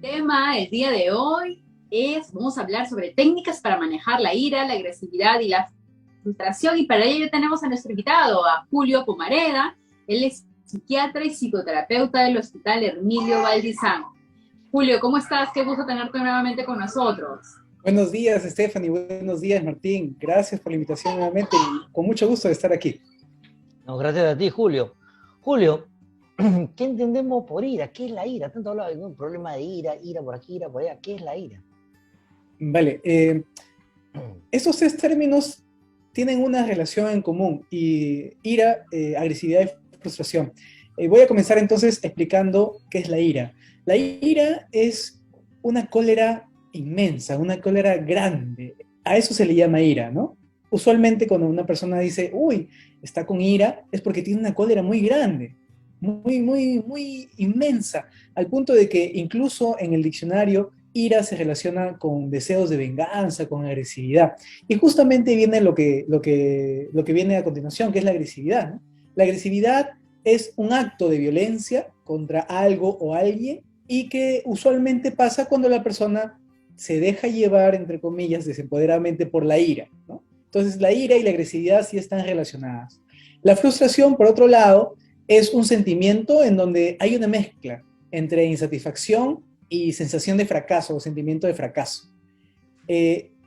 Tema el día de hoy vamos a hablar sobre técnicas para manejar la ira, la agresividad y la frustración. Y para ello tenemos a nuestro invitado, a Julio Pomareda. Él es psiquiatra y psicoterapeuta del Hospital Hermilio Valdizán. Julio, ¿cómo estás? Qué gusto tenerte nuevamente con nosotros. Buenos días, Stephanie. Buenos días, Martín. Gracias por la invitación nuevamente y con mucho gusto de estar aquí. No, gracias a ti, Julio. Julio, ¿qué entendemos por ira? ¿Qué es la ira? Tanto hablaba de un problema de ira, ira por aquí, ira por allá. ¿Qué es la ira? Vale, estos tres términos tienen una relación en común, y ira, agresividad y frustración. Voy a comenzar entonces explicando qué es la ira. La ira es una cólera inmensa, una cólera grande. A eso se le llama ira, ¿no? Usualmente cuando una persona dice, uy, está con ira, es porque tiene una cólera muy grande, muy inmensa, al punto de que incluso en el diccionario ira se relaciona con deseos de venganza, con agresividad. Y justamente viene lo que viene a continuación, que es la agresividad, ¿no? La agresividad es un acto de violencia contra algo o alguien, y que usualmente pasa cuando la persona se deja llevar, entre comillas, desempoderadamente por la ira, ¿no? Entonces la ira y la agresividad sí están relacionadas. La frustración, por otro lado, es un sentimiento en donde hay una mezcla entre insatisfacción y sensación de fracaso o sentimiento de fracaso.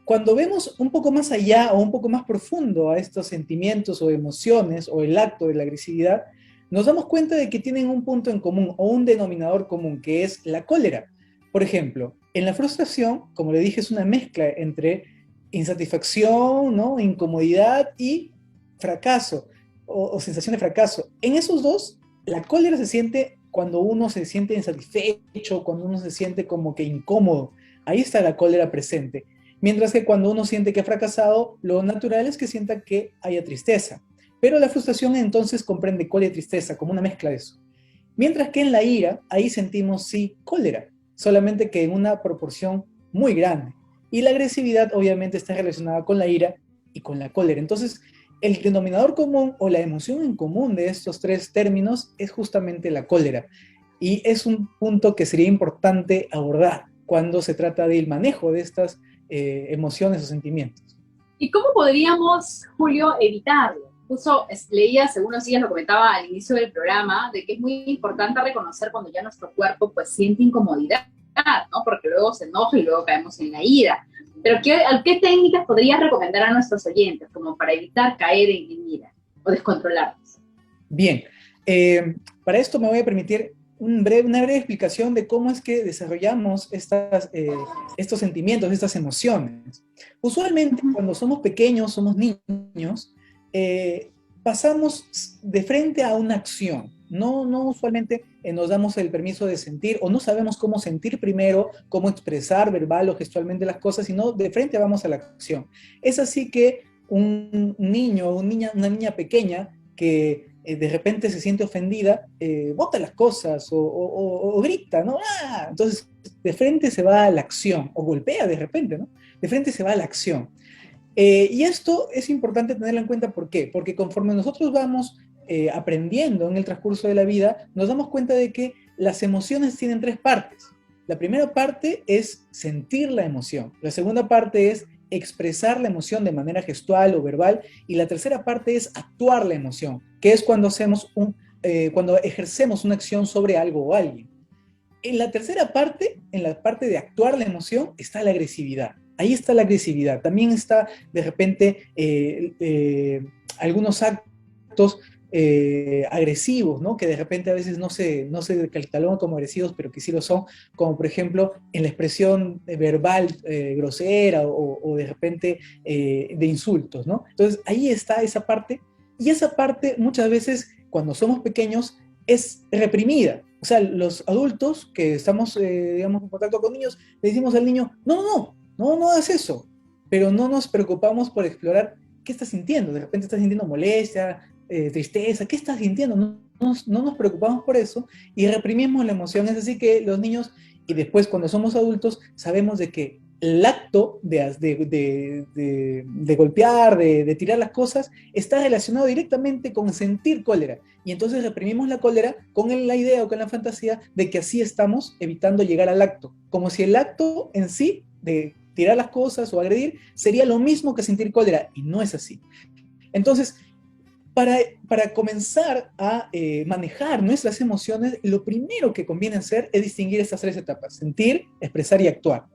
Cuando vemos un poco más allá o un poco más profundo a estos sentimientos o emociones o el acto de la agresividad, nos damos cuenta de que tienen un punto en común o un denominador común, que es la cólera. Por ejemplo, en la frustración, como le dije, es una mezcla entre insatisfacción, ¿no?, incomodidad y fracaso o sensación de fracaso. En esos dos, la cólera se siente cuando uno se siente insatisfecho, cuando uno se siente como que incómodo. Ahí está la cólera presente. Mientras que cuando uno siente que ha fracasado, lo natural es que sienta que haya tristeza. Pero la frustración entonces comprende cólera y tristeza como una mezcla de eso. Mientras que en la ira, ahí sentimos sí cólera, solamente que en una proporción muy grande. Y la agresividad obviamente está relacionada con la ira y con la cólera. Entonces, el denominador común o la emoción en común de estos tres términos es justamente la cólera. Y es un punto que sería importante abordar cuando se trata del manejo de estas emociones o sentimientos. ¿Y cómo podríamos, Julio, evitarlo? Justo leía hace unos días, lo comentaba al inicio del programa, de que es muy importante reconocer cuando ya nuestro cuerpo pues siente incomodidad, ¿no? Porque luego se enoja y luego caemos en la ira. Pero ¿qué técnicas podrías recomendar a nuestros oyentes como para evitar caer en ira o descontrolarnos? Bien, para esto me voy a permitir una breve explicación de cómo es que desarrollamos estos sentimientos, estas emociones. Usualmente cuando somos pequeños, somos niños, pasamos de frente a una acción. No usualmente nos damos el permiso de sentir, o no sabemos cómo sentir primero, cómo expresar verbal o gestualmente las cosas, sino de frente vamos a la acción. Es así que un niño o una niña pequeña que de repente se siente ofendida, bota las cosas o grita, ¿no? ¡Ah! Entonces, de frente se va a la acción, o golpea de repente, ¿no? De frente se va a la acción. Y esto es importante tenerlo en cuenta, ¿por qué? Porque conforme nosotros vamos aprendiendo en el transcurso de la vida, nos damos cuenta de que las emociones tienen tres partes. La primera parte es sentir la emoción, la segunda parte es expresar la emoción de manera gestual o verbal, y la tercera parte es actuar la emoción, que es cuando cuando ejercemos una acción sobre algo o alguien. En la tercera parte, en la parte de actuar la emoción, está la agresividad. Ahí está la agresividad. También está, de repente, algunos actos agresivos, ¿no? Que de repente a veces no se catalogan como agresivos, pero que sí lo son, como por ejemplo en la expresión verbal grosera o de repente de insultos, ¿no? Entonces ahí está esa parte, y esa parte muchas veces cuando somos pequeños es reprimida. O sea, los adultos que estamos, digamos, en contacto con niños, le decimos al niño, no hagas eso, pero no nos preocupamos por explorar qué estás sintiendo. De repente estás sintiendo molestia, tristeza, ¿qué estás sintiendo? No nos preocupamos por eso y reprimimos la emoción. Es así que los niños, y después cuando somos adultos, sabemos de que el acto de golpear, de tirar las cosas, está relacionado directamente con sentir cólera. Y entonces reprimimos la cólera con la idea o con la fantasía de que así estamos evitando llegar al acto. Como si el acto en sí, de tirar las cosas o agredir, sería lo mismo que sentir cólera. Y no es así. Entonces, para comenzar a manejar nuestras emociones, lo primero que conviene hacer es distinguir estas tres etapas: sentir, expresar y actuar.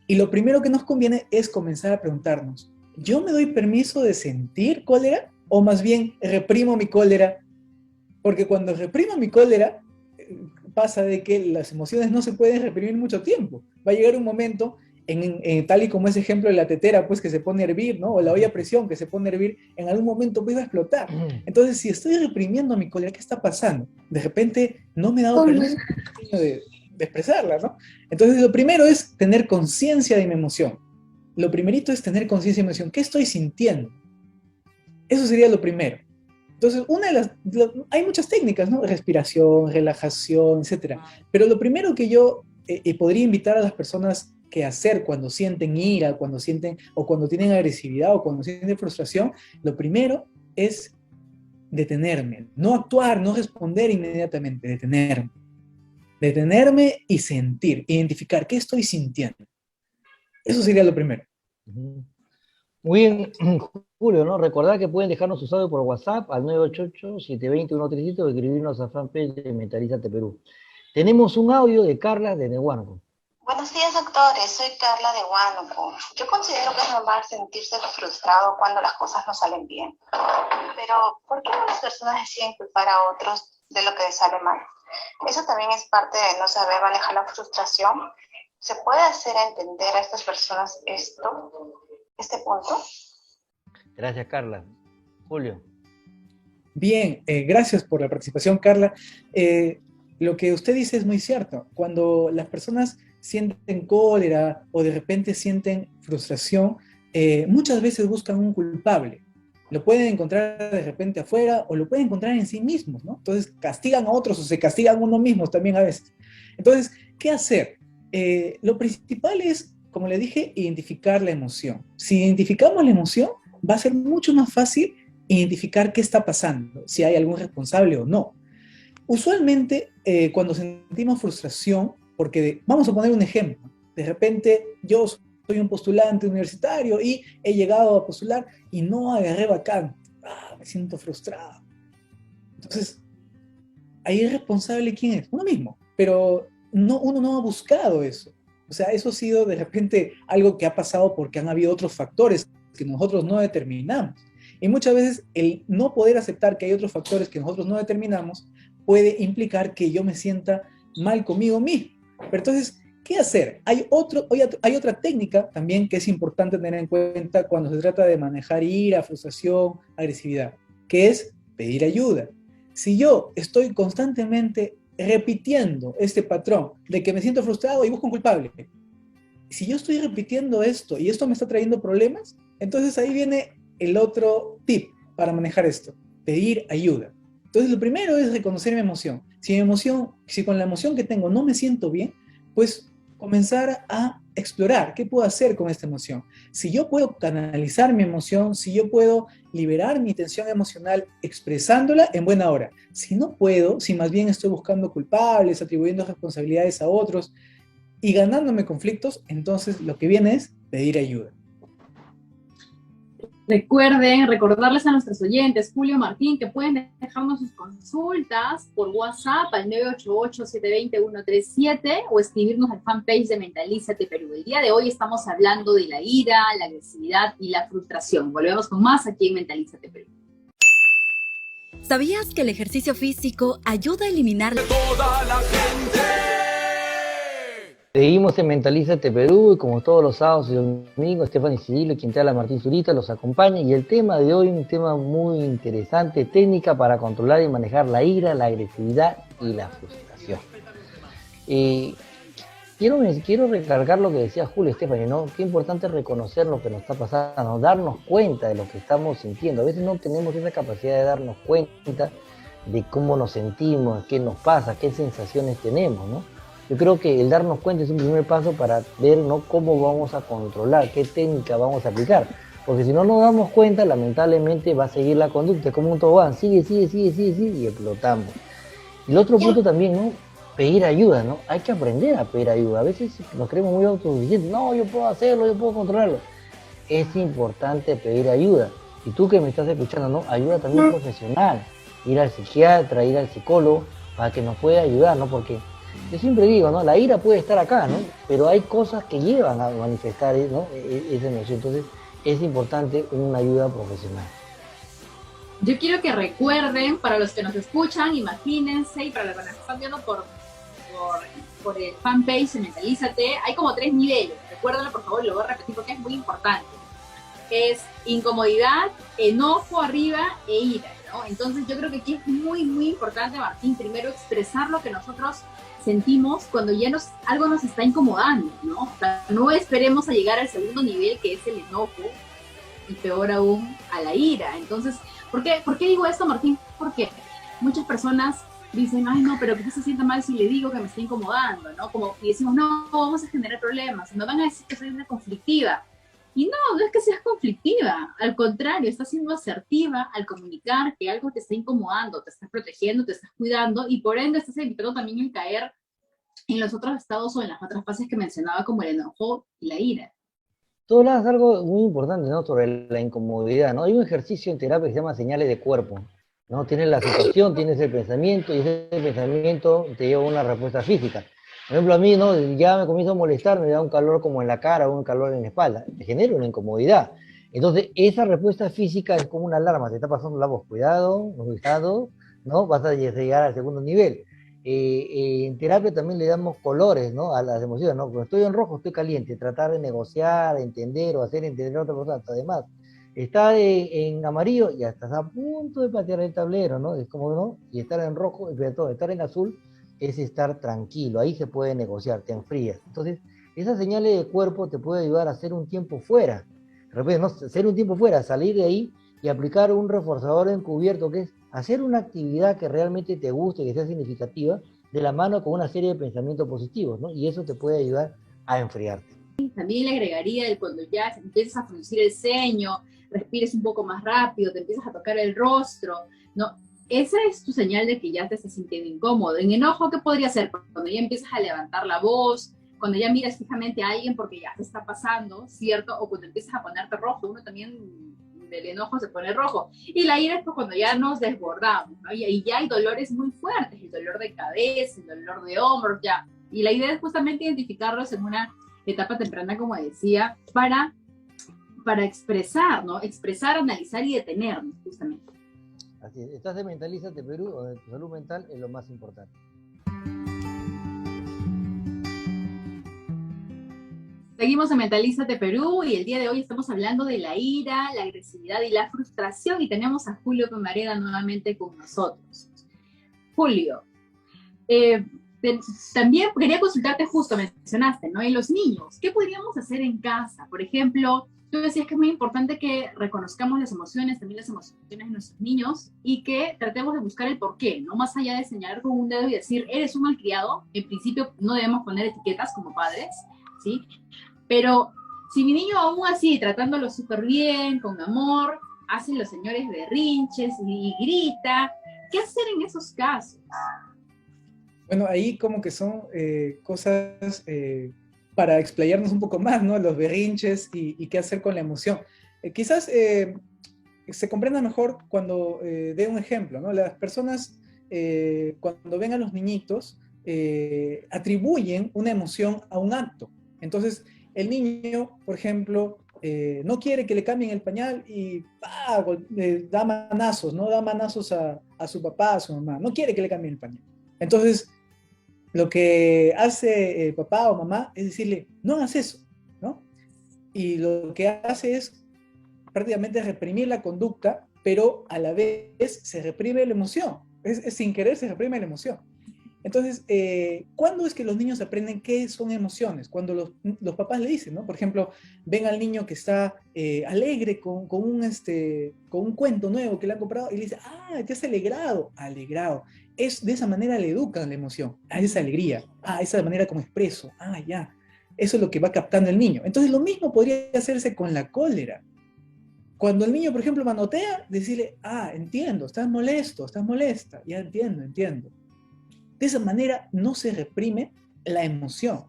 Y lo primero que nos conviene es comenzar a preguntarnos, ¿yo me doy permiso de sentir cólera o más bien reprimo mi cólera? Porque cuando reprimo mi cólera, pasa de que las emociones no se pueden reprimir mucho tiempo. Va a llegar un momento, tal y como ese ejemplo de la tetera, pues que se pone a hervir, ¿no? O la olla a presión que se pone a hervir, en algún momento pues va a explotar. Entonces, si estoy reprimiendo mi cólera, ¿qué está pasando? De repente no me he dado permiso de expresarla, ¿no? Entonces, lo primero es tener conciencia de mi emoción. Lo primerito es tener conciencia de mi emoción. ¿Qué estoy sintiendo? Eso sería lo primero. Entonces, hay muchas técnicas, ¿no? Respiración, relajación, etc. Pero lo primero que yo podría invitar a las personas que hacer cuando sienten ira, cuando sienten, o cuando tienen agresividad, o cuando sienten frustración, lo primero es detenerme. No actuar, no responder inmediatamente, detenerme. Detenerme y sentir, identificar qué estoy sintiendo. Eso sería lo primero. Muy bien, Julio, ¿no? Recordad que pueden dejarnos sus audios por WhatsApp al 988-720-137 o escribirnos a fanpage de Mentalízate Perú. Tenemos un audio de Carla de Huánuco. Buenos días, doctores. Soy Carla de Huánuco. Yo considero que es normal sentirse frustrado cuando las cosas no salen bien. Pero, ¿por qué algunas personas deciden culpar a otros de lo que les sale mal? Eso también es parte de no saber manejar la frustración. ¿Se puede hacer entender a estas personas este punto? Gracias, Carla. Julio. Bien, gracias por la participación, Carla. Lo que usted dice es muy cierto. Cuando las personas sienten cólera o de repente sienten frustración, muchas veces buscan un culpable. Lo pueden encontrar de repente afuera o lo pueden encontrar en sí mismos, ¿no? Entonces castigan a otros o se castigan uno mismos también a veces. Entonces, ¿qué hacer? Lo principal es, como le dije, identificar la emoción. Si identificamos la emoción, va a ser mucho más fácil identificar qué está pasando, si hay algún responsable o no. Usualmente, cuando sentimos frustración, porque vamos a poner un ejemplo, de repente yo soy un postulante universitario y he llegado a postular y no agarré vacante. Me siento frustrado. Entonces, ahí es responsable quién es, uno mismo, pero uno no ha buscado eso. O sea, eso ha sido de repente algo que ha pasado porque han habido otros factores que nosotros no determinamos. Y muchas veces el no poder aceptar que hay otros factores que nosotros no determinamos puede implicar que yo me sienta mal conmigo mismo. Pero entonces, ¿qué hacer? Hay otra técnica también que es importante tener en cuenta cuando se trata de manejar ira, frustración, agresividad, que es pedir ayuda. Si yo estoy constantemente repitiendo este patrón de que me siento frustrado y busco un culpable, si yo estoy repitiendo esto y esto me está trayendo problemas, entonces ahí viene el otro tip para manejar esto: pedir ayuda. Entonces lo primero es reconocer mi emoción. Si con la emoción que tengo no me siento bien, pues comenzar a explorar qué puedo hacer con esta emoción. Si yo puedo canalizar mi emoción, si yo puedo liberar mi tensión emocional expresándola, en buena hora. Si no puedo, si más bien estoy buscando culpables, atribuyendo responsabilidades a otros y ganándome conflictos, entonces lo que viene es pedir ayuda. Recordarles a nuestros oyentes, Julio, Martín, que pueden dejarnos sus consultas por WhatsApp al 988-720-137 o escribirnos al fanpage de Mentalízate Perú. El día de hoy estamos hablando de la ira, la agresividad y la frustración. Volvemos con más aquí en Mentalízate Perú. ¿Sabías que el ejercicio físico ayuda a eliminar toda la gente? Seguimos en Mentalízate Perú y como todos los sábados y domingos, Stephanie Cirilo, quien te habla, Martín Zurita, los acompaña. Y el tema de hoy, un tema muy interesante, técnica para controlar y manejar la ira, la agresividad y la frustración. Quiero recargar lo que decía Julio, Stephanie, ¿no? Qué importante es reconocer lo que nos está pasando, darnos cuenta de lo que estamos sintiendo. A veces no tenemos esa capacidad de darnos cuenta de cómo nos sentimos, qué nos pasa, qué sensaciones tenemos, ¿no? Yo creo que el darnos cuenta es un primer paso para ver, ¿no?, cómo vamos a controlar, qué técnica vamos a aplicar. Porque si no nos damos cuenta, lamentablemente va a seguir la conducta, es como un tobogán, sigue, y explotamos. Y el otro punto también, ¿no? Pedir ayuda, ¿no? Hay que aprender a pedir ayuda. A veces nos creemos muy autosuficientes. No, yo puedo hacerlo, yo puedo controlarlo. Es importante pedir ayuda. Y tú que me estás escuchando, ¿no? Ayuda también profesional. Ir al psiquiatra, ir al psicólogo, para que nos pueda ayudar, ¿no? Porque yo siempre digo, ¿no? La ira puede estar acá, ¿no? Pero hay cosas que llevan a manifestar, ¿no?, esa emoción. Entonces, es importante una ayuda profesional. Yo quiero que recuerden, para los que nos escuchan, imagínense, y para los que nos están viendo por el fanpage de Mentalízate, hay como 3 niveles. Recuérdenlo, por favor, lo voy a repetir porque es muy importante. Es incomodidad, enojo arriba e ira, ¿no? Entonces yo creo que aquí es muy, muy importante, Martín, primero expresar lo que nosotros sentimos cuando ya algo nos está incomodando, ¿no? O sea, no esperemos a llegar al segundo nivel, que es el enojo, y peor aún, a la ira. Entonces, ¿por qué digo esto, Martín? Porque muchas personas dicen, ay, no, pero que se sienta mal si le digo que me está incomodando, ¿no? Como, y decimos, no, vamos a generar problemas, me van a decir que soy una conflictiva. Y no es que seas conflictiva, al contrario, estás siendo asertiva al comunicar que algo te está incomodando, te estás protegiendo, te estás cuidando, y por ende estás evitando también el caer en los otros estados o en las otras fases que mencionaba, como el enojo y la ira. Tú hablas algo muy importante, ¿no?, sobre la incomodidad, ¿no? Hay un ejercicio en terapia que se llama señales de cuerpo, ¿no? Tienes la situación, tienes el pensamiento, y ese pensamiento te lleva a una respuesta física. Por ejemplo, a mí, ¿no?, ya me comienzo a molestar, me da un calor como en la cara o un calor en la espalda, te genera una incomodidad. Entonces, esa respuesta física es como una alarma, te está pasando la voz, cuidado, ¿no? Vas a llegar al segundo nivel. En terapia también le damos colores, ¿no?, a las emociones, ¿no? Cuando estoy en rojo, estoy caliente, tratar de negociar, entender o hacer entender a otra persona. Además, estar en amarillo, ya estás a punto de patear el tablero, ¿no? Es como, ¿no? Y estar en rojo, estar en azul, es estar tranquilo, ahí se puede negociar, te enfrías. Entonces, esas señales de cuerpo te puede ayudar a hacer un tiempo fuera. De repente, ¿no?, hacer un tiempo fuera, salir de ahí y aplicar un reforzador encubierto, que es hacer una actividad que realmente te guste, que sea significativa, de la mano con una serie de pensamientos positivos, ¿no? Y eso te puede ayudar a enfriarte. También le agregaría el cuando ya empiezas a fruncir el ceño, respires un poco más rápido, te empiezas a tocar el rostro, ¿no? Esa es tu señal de que ya te estás sintiendo incómodo. En enojo, ¿qué podría ser? Cuando ya empiezas a levantar la voz, cuando ya miras fijamente a alguien porque ya te está pasando, ¿cierto? O cuando empiezas a ponerte rojo, uno también del enojo se pone rojo. Y la ira es pues cuando ya nos desbordamos, ¿no? Y ya hay dolores muy fuertes, el dolor de cabeza, el dolor de hombros, ya. Y la idea es justamente identificarlos en una etapa temprana, como decía, para expresar, ¿no? Expresar, analizar y detenernos, justamente. Así es. Estás de Mentalízate Perú, donde tu salud mental es lo más importante. Seguimos en Mentalízate Perú y el día de hoy estamos hablando de la ira, la agresividad y la frustración, y tenemos a Julio Comareda nuevamente con nosotros. Julio, también quería consultarte, justo mencionaste, ¿no? En los niños, ¿qué podríamos hacer en casa? Por ejemplo, tú decías que es muy importante que reconozcamos las emociones, también las emociones de nuestros niños, y que tratemos de buscar el porqué, ¿no? Más allá de señalar con un dedo y decir, eres un malcriado, en principio no debemos poner etiquetas como padres, ¿sí? Pero si mi niño aún así, tratándolo súper bien, con amor, hace los señores berrinches y grita, ¿qué hacer en esos casos? Bueno, ahí como que son cosas para explayarnos un poco más, ¿no? Los berrinches y qué hacer con la emoción. Quizás se comprenda mejor cuando dé un ejemplo, ¿no? Las personas cuando ven a los niñitos atribuyen una emoción a un acto. Entonces, el niño, por ejemplo, no quiere que le cambien el pañal y da manazos, ¿no? Da manazos a su papá, a su mamá. No quiere que le cambien el pañal. Entonces, lo que hace papá o mamá es decirle, no hagas eso, ¿no? Y lo que hace es prácticamente reprimir la conducta, pero a la vez se reprime la emoción. Sin querer se reprime la emoción. Entonces, ¿cuándo es que los niños aprenden qué son emociones? Cuando los papás le dicen, ¿no? Por ejemplo, ven al niño que está alegre con un cuento nuevo que le han comprado y le dice, ah, te has alegrado, alegrado. de esa manera le educan la emoción, a esa alegría, esa manera como expreso, ya, eso es lo que va captando el niño. Entonces lo mismo podría hacerse con la cólera. Cuando el niño, por ejemplo, manotea, decirle, entiendo, estás molesto, estás molesta, ya entiendo. De esa manera no se reprime la emoción,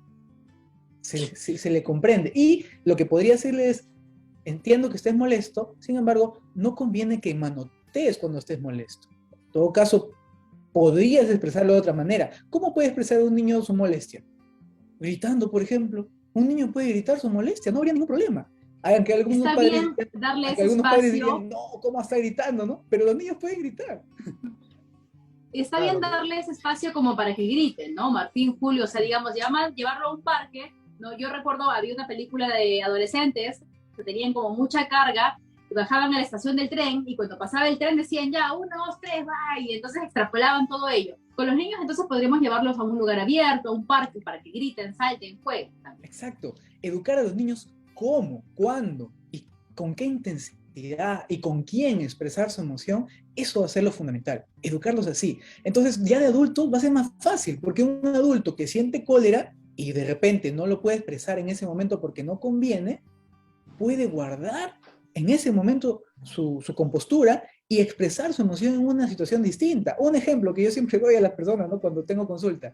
se le comprende. Y lo que podría hacerle es, entiendo que estés molesto, sin embargo, no conviene que manotees cuando estés molesto. En todo caso, podrías expresarlo de otra manera. ¿Cómo puede expresar un niño su molestia? Gritando, por ejemplo. Un niño puede gritar su molestia, no habría ningún problema. Aunque algunos Está padres, bien darle ese algunos padres espacio. dirían, no, ¿cómo está gritando, no? Pero los niños pueden gritar. Está bien darle ese espacio como para que griten, ¿no? Martín, Julio, o sea, digamos, llevarlo a un parque, ¿no? Yo recuerdo, había una película de adolescentes que tenían como mucha carga, bajaban a la estación del tren y cuando pasaba el tren decían ya, 1, 2, 3, va, y entonces extrapolaban todo ello. Con los niños entonces podríamos llevarlos a un lugar abierto, a un parque, para que griten, salten, jueguen. Exacto. Educar a los niños cómo, cuándo y con qué intensidad y con quién expresar su emoción, eso va a ser lo fundamental, educarlos así. Entonces ya de adultos va a ser más fácil, porque un adulto que siente cólera y de repente no lo puede expresar en ese momento porque no conviene, puede guardar en ese momento su compostura y expresar su emoción en una situación distinta. Un ejemplo que yo siempre doy a las personas, ¿no? Cuando tengo consulta.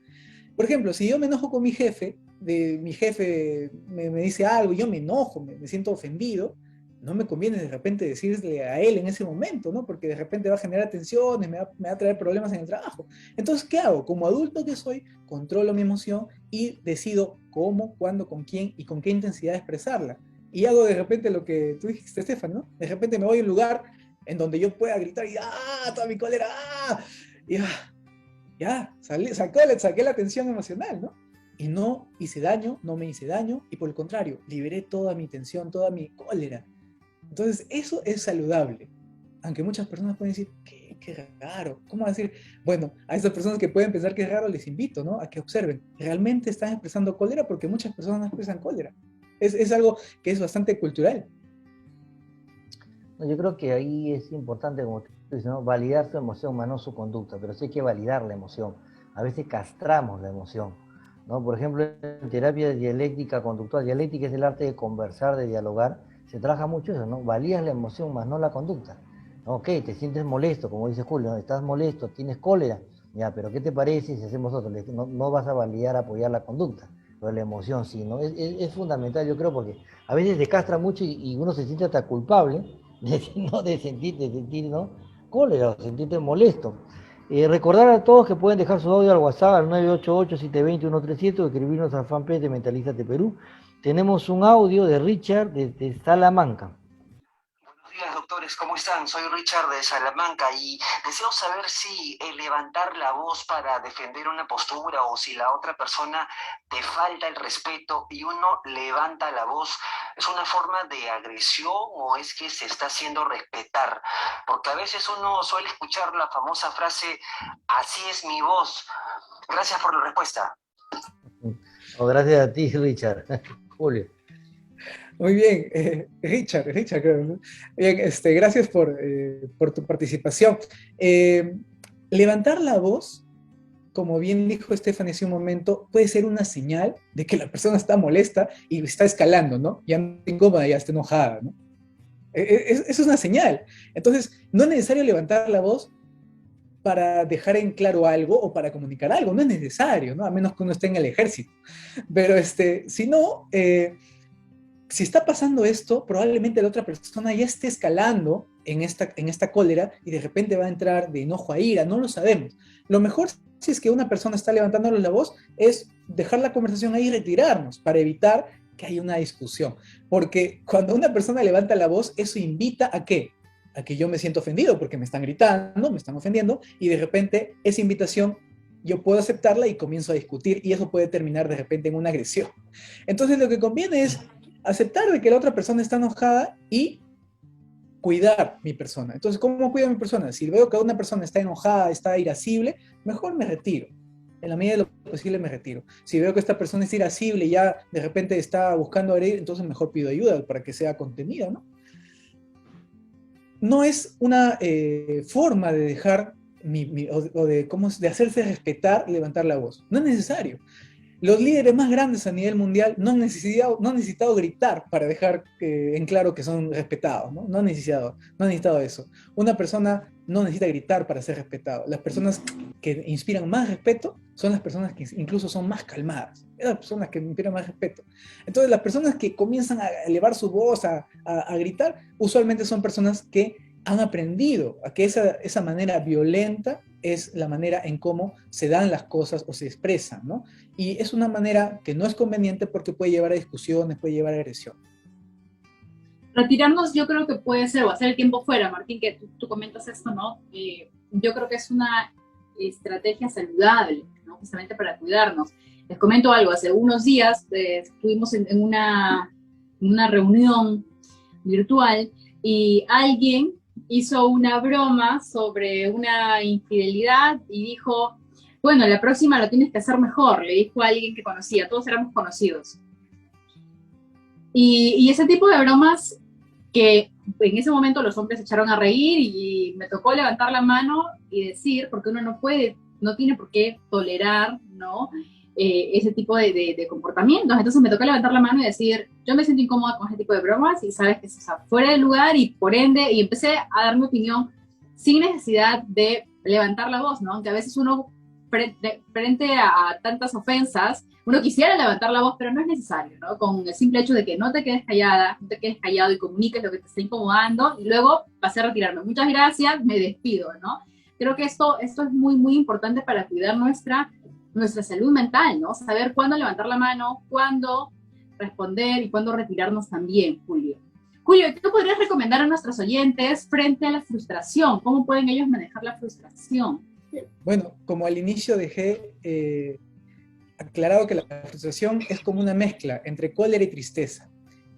Por ejemplo, si yo me enojo con mi jefe me dice algo, yo me enojo, me siento ofendido, no me conviene de repente decirle a él en ese momento, ¿no? Porque de repente va a generar tensiones, me va a traer problemas en el trabajo. Entonces, ¿qué hago? Como adulto que soy, controlo mi emoción y decido cómo, cuándo, con quién y con qué intensidad expresarla. Y hago de repente lo que tú dijiste, Estefan, ¿no? De repente me voy a un lugar en donde yo pueda gritar y toda mi cólera, y saqué la tensión emocional, ¿no? Y no hice daño, no me hice daño, y por el contrario, liberé toda mi tensión, toda mi cólera. Entonces, eso es saludable. Aunque muchas personas pueden decir, qué raro. ¿Cómo decir? Bueno, a esas personas que pueden pensar que es raro, les invito, ¿no? A que observen. ¿Realmente están expresando cólera? Porque muchas personas no expresan cólera. Es algo que es bastante cultural. Yo creo que ahí es importante, como tú dices, ¿no? Validar su emoción, más no su conducta, pero sí hay que validar la emoción. A veces castramos la emoción, ¿no? Por ejemplo, en terapia dialéctica conductual, dialéctica es el arte de conversar, de dialogar, se trabaja mucho eso, ¿no? Valías la emoción, más no la conducta. ¿No? Ok, te sientes molesto, como dice Julio, ¿no? Estás molesto, tienes cólera, ya, pero ¿qué te parece si hacemos otro? No vas a validar, apoyar la conducta, pero la emoción sí, ¿no? Es fundamental, yo creo, porque a veces te castra mucho y uno se siente hasta culpable de sentir, ¿no? Cólera, o sentirte molesto. Recordar a todos que pueden dejar su audio al WhatsApp al 988-720-137 o escribirnos al fanpage de Mentalízate Perú. Tenemos un audio de Richard de Salamanca. Buenos días, doctores, ¿cómo están? Soy Richard de Salamanca y deseo saber si levantar la voz para defender una postura o si la otra persona te falta el respeto y uno levanta la voz, ¿es una forma de agresión o es que se está haciendo respetar? Porque a veces uno suele escuchar la famosa frase, así es mi voz. Gracias por la respuesta. Gracias a ti, Richard. Julio. Muy bien, Richard, creo, ¿no? Bien, gracias por tu participación. Levantar la voz, como bien dijo Stephanie hace un momento, puede ser una señal de que la persona está molesta y está escalando, ¿no? Ya no está incómoda, ya está enojada, ¿no? Eso es una señal. Entonces, no es necesario levantar la voz para dejar en claro algo o para comunicar algo, no es necesario, ¿no? A menos que uno esté en el ejército. Pero, si no... si está pasando esto, probablemente la otra persona ya esté escalando en esta cólera y de repente va a entrar de enojo a ira, no lo sabemos. Lo mejor, si es que una persona está levantando la voz, es dejar la conversación ahí y retirarnos para evitar que haya una discusión. Porque cuando una persona levanta la voz, eso invita ¿a qué? A que yo me siento ofendido porque me están gritando, me están ofendiendo, y de repente esa invitación yo puedo aceptarla y comienzo a discutir, y eso puede terminar de repente en una agresión. Entonces lo que conviene es aceptar de que la otra persona está enojada y cuidar mi persona. Entonces, ¿cómo cuido a mi persona? Si veo que una persona está enojada, está irascible, mejor me retiro. En la medida de lo posible me retiro. Si veo que esta persona es irascible y ya de repente está buscando herir, entonces mejor pido ayuda para que sea contenida, ¿no? No es una forma de dejar de hacerse respetar, levantar la voz. No es necesario. Los líderes más grandes a nivel mundial no han necesitado gritar para dejar en claro que son respetados, ¿no? No han necesitado eso. Una persona no necesita gritar para ser respetado. Las personas que inspiran más respeto son las personas que incluso son más calmadas. Son las personas que inspiran más respeto. Entonces, las personas que comienzan a elevar su voz, a gritar, usualmente son personas que han aprendido a que esa manera violenta es la manera en cómo se dan las cosas o se expresan, ¿no? Y es una manera que no es conveniente porque puede llevar a discusiones, puede llevar a agresión. Retirarnos yo creo que puede ser, o hacer el tiempo fuera, Martín, que tú comentas esto, ¿no? Yo creo que es una estrategia saludable, ¿no? Justamente para cuidarnos. Les comento algo, hace unos días estuvimos en una reunión virtual y alguien hizo una broma sobre una infidelidad y dijo, bueno, la próxima lo tienes que hacer mejor, le dijo a alguien que conocía, todos éramos conocidos. Y ese tipo de bromas que en ese momento los hombres se echaron a reír y me tocó levantar la mano y decir, porque uno no tiene por qué tolerar, ¿no? Ese tipo de comportamientos. Entonces me tocó levantar la mano y decir, yo me siento incómoda con ese tipo de bromas y sabes que es fuera de lugar y por ende, y empecé a dar mi opinión sin necesidad de levantar la voz, ¿no? Aunque a veces uno, frente a tantas ofensas, uno quisiera levantar la voz, pero no es necesario, ¿no? Con el simple hecho de que no te quedes callada, no te quedes callado y comuniques lo que te está incomodando, y luego pasé a retirarme. Muchas gracias, me despido, ¿no? Creo que esto es muy, muy importante para cuidar nuestra salud mental, ¿no? Saber cuándo levantar la mano, cuándo responder y cuándo retirarnos también, Julio. Julio, ¿qué podrías recomendar a nuestros oyentes frente a la frustración? ¿Cómo pueden ellos manejar la frustración? Bueno, como al inicio dejé aclarado que la frustración es como una mezcla entre cólera y tristeza.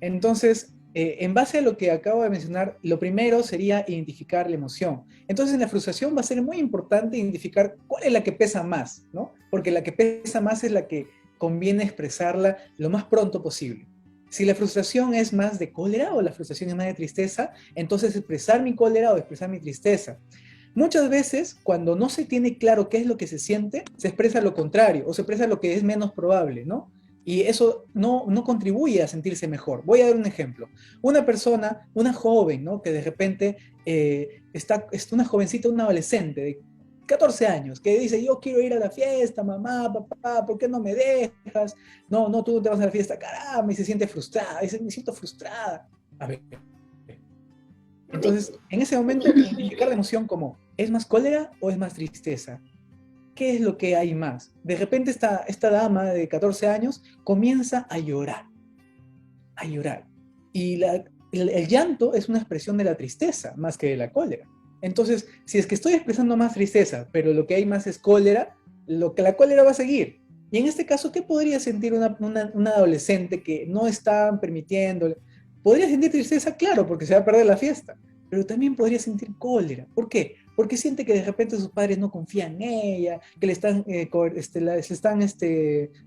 Entonces, en base a lo que acabo de mencionar, lo primero sería identificar la emoción. Entonces, en la frustración va a ser muy importante identificar cuál es la que pesa más, ¿no? Porque la que pesa más es la que conviene expresarla lo más pronto posible. Si la frustración es más de cólera o la frustración es más de tristeza, entonces expresar mi cólera o expresar mi tristeza. Muchas veces, cuando no se tiene claro qué es lo que se siente, se expresa lo contrario o se expresa lo que es menos probable, ¿no? Y eso no contribuye a sentirse mejor. Voy a dar un ejemplo. Una persona, una joven, ¿no? Que de repente es una jovencita, una adolescente de 14 años, que dice, yo quiero ir a la fiesta, mamá, papá, ¿por qué no me dejas? No, tú no te vas a la fiesta, caramba, y se siente frustrada, dice, me siento frustrada. A ver. Entonces, en ese momento, identificar la emoción como, ¿es más cólera o es más tristeza? ¿Qué es lo que hay más? De repente esta dama de 14 años comienza a llorar. Y el llanto es una expresión de la tristeza más que de la cólera. Entonces, si es que estoy expresando más tristeza, pero lo que hay más es cólera, la cólera va a seguir. Y en este caso, ¿qué podría sentir una adolescente que no está permitiéndole? Podría sentir tristeza, claro, porque se va a perder la fiesta, pero también podría sentir cólera. ¿Por qué? Porque siente que de repente sus padres no confían en ella, que le están, se están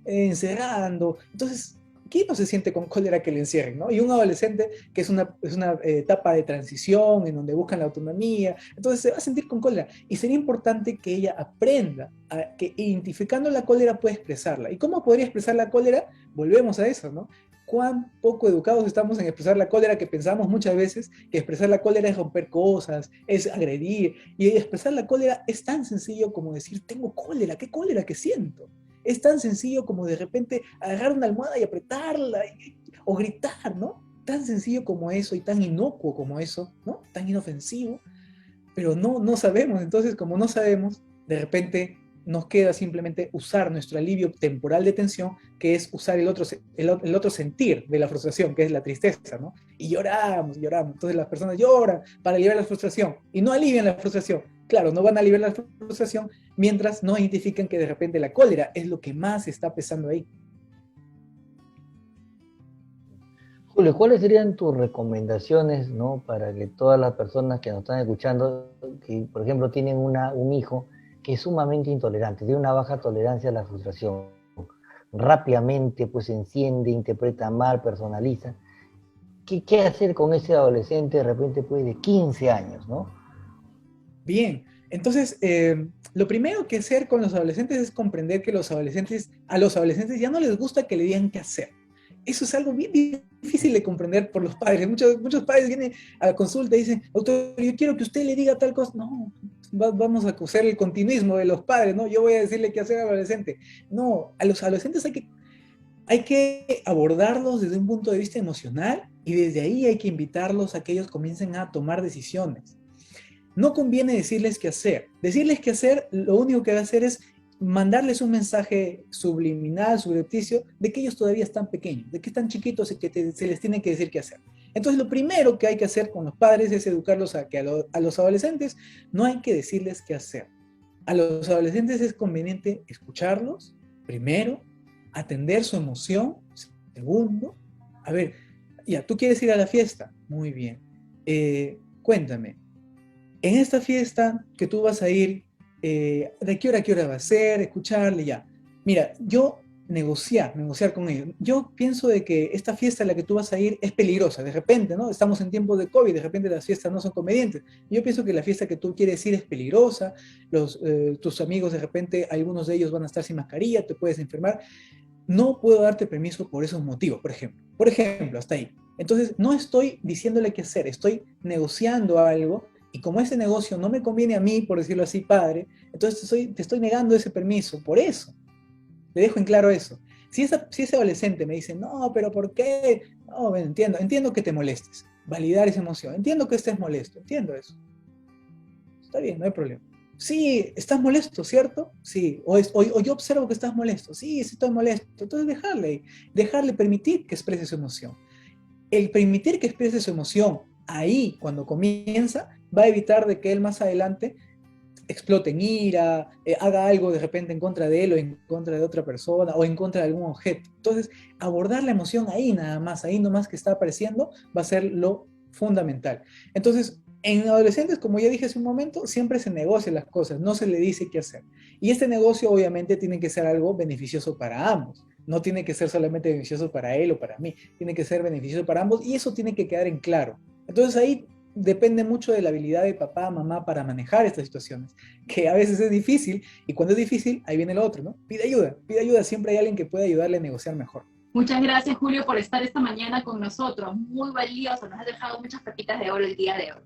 encerrando. Entonces, ¿quién no se siente con cólera que le encierren, ¿no? Y un adolescente que es una etapa de transición en donde buscan la autonomía, entonces se va a sentir con cólera. Y sería importante que ella aprenda a que identificando la cólera puede expresarla. ¿Y cómo podría expresar la cólera? Volvemos a eso, ¿no? Cuán poco educados estamos en expresar la cólera, que pensamos muchas veces que expresar la cólera es romper cosas, es agredir, y expresar la cólera es tan sencillo como decir, tengo cólera, ¿qué cólera que siento? Es tan sencillo como de repente agarrar una almohada y apretarla, o gritar, ¿no? Tan sencillo como eso y tan inocuo como eso, ¿no? Tan inofensivo, pero no sabemos. Entonces, como no sabemos, de repente nos queda simplemente usar nuestro alivio temporal de tensión, que es usar el otro sentir de la frustración, que es la tristeza, ¿no? Y lloramos. Entonces las personas lloran para aliviar la frustración y no alivian la frustración. Claro, no van a aliviar la frustración mientras no identifican que de repente la cólera es lo que más está pesando ahí. Julio, ¿cuáles serían tus recomendaciones, ¿no? Para que todas las personas que nos están escuchando, que por ejemplo tienen un hijo que es sumamente intolerante, tiene una baja tolerancia a la frustración, rápidamente pues se enciende, interpreta mal, personaliza? ¿Qué hacer con ese adolescente de repente pues de 15 años, ¿no? Bien, Entonces, lo primero que hacer con los adolescentes es comprender que a los adolescentes ya no les gusta que le digan qué hacer. Eso es algo bien difícil de comprender por los padres. Muchos padres vienen a la consulta y dicen, doctor, yo quiero que usted le diga tal cosa. No, vamos a hacer el continuismo de los padres, ¿no? Yo voy a decirle qué hacer al adolescente. No, a los adolescentes hay que abordarlos desde un punto de vista emocional y desde ahí hay que invitarlos a que ellos comiencen a tomar decisiones. No conviene decirles qué hacer. Decirles qué hacer, lo único que va a hacer es mandarles un mensaje subliminal, subrepticio, de que ellos todavía están pequeños, de que están chiquitos y que se les tiene que decir qué hacer. Entonces, lo primero que hay que hacer con los padres es educarlos a que a los adolescentes no hay que decirles qué hacer. A los adolescentes es conveniente escucharlos, primero, atender su emoción, segundo. A ver, ya, ¿tú quieres ir a la fiesta? Muy bien. Cuéntame, en esta fiesta que tú vas a ir, ¿de qué hora a qué hora va a ser? Escucharle ya. Mira, yo negociar con ellos. Yo pienso de que esta fiesta a la que tú vas a ir es peligrosa, de repente, ¿no? Estamos en tiempos de COVID, de repente las fiestas no son convenientes. Yo pienso que la fiesta que tú quieres ir es peligrosa, tus amigos de repente, algunos de ellos van a estar sin mascarilla, te puedes enfermar. No puedo darte permiso por esos motivos, por ejemplo. Por ejemplo, hasta ahí. Entonces, no estoy diciéndole qué hacer, estoy negociando algo y como ese negocio no me conviene a mí, por decirlo así, padre, entonces te estoy negando ese permiso, por eso. Le dejo en claro eso. Si ese adolescente me dice, no, pero ¿por qué? No, bueno, entiendo que te molestes. Validar esa emoción. Entiendo que estés molesto, entiendo eso. Está bien, no hay problema. Sí, estás molesto, ¿cierto? Sí. O yo observo que estás molesto. Sí, estoy molesto. Entonces dejarle permitir que exprese su emoción. El permitir que exprese su emoción ahí, cuando comienza, va a evitar de que él más adelante explote en ira, haga algo de repente en contra de él o en contra de otra persona o en contra de algún objeto. Entonces, abordar la emoción ahí nada más, ahí nomás que está apareciendo, va a ser lo fundamental. Entonces, en adolescentes, como ya dije hace un momento, siempre se negocian las cosas, no se le dice qué hacer. Y este negocio obviamente tiene que ser algo beneficioso para ambos. No tiene que ser solamente beneficioso para él o para mí, tiene que ser beneficioso para ambos y eso tiene que quedar en claro. Entonces ahí depende mucho de la habilidad de papá, mamá para manejar estas situaciones, que a veces es difícil y cuando es difícil, ahí viene lo otro, ¿no? Pide ayuda, siempre hay alguien que pueda ayudarle a negociar mejor. Muchas gracias, Julio, por estar esta mañana con nosotros. Muy valioso, nos has dejado muchas pepitas de oro el día de hoy.